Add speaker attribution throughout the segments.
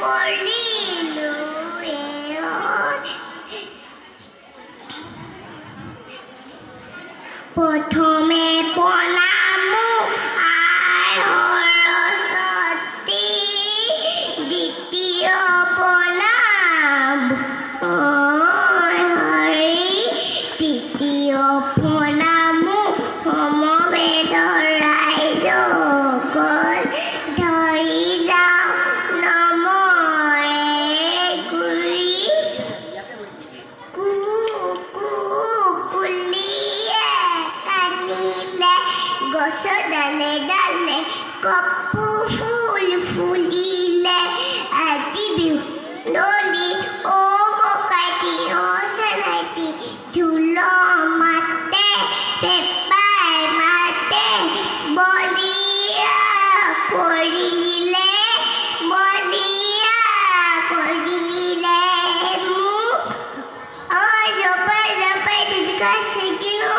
Speaker 1: কৰিলো প্ৰথমে প্ৰণামো আই সৰস্বতী দ্বিতীয় প্ৰণাম হৰি তৃতীয় প্ৰণামো সমবেতৰ ৰাইজসকল ধৰি যাওঁ নমৰে গুৰি কুলিয়ে কান্দিলে গছ ডালে ডালে কপৌ ফুল ফুলিলে আজি বিহু দলি অ ককাইটি অ চেনাইটি ঢোল মাতে পেপাই মাতে বলিয়া কৰিলে মোক ঐ জপাই জপাই দুটকা চিকিলো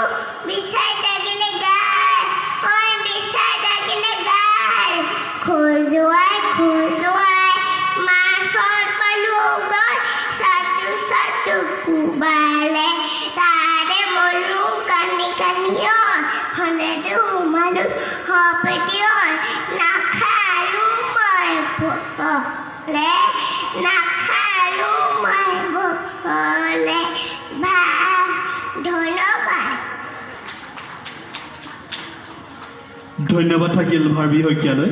Speaker 1: বিচাই থাকিলে গায় ঐ বিচাই থাকিলে গায় খোজুৱাই মাছৰ পালো গৈ চাটু কোবালে তাৰে মলো কান্দি হনেটো সোমালো সপেটিয় নাখালো মই ভকলে ধন্যবাদ
Speaker 2: ধন্যবাদ থাকিল ভাৰ্বী শইকীয়ালৈ।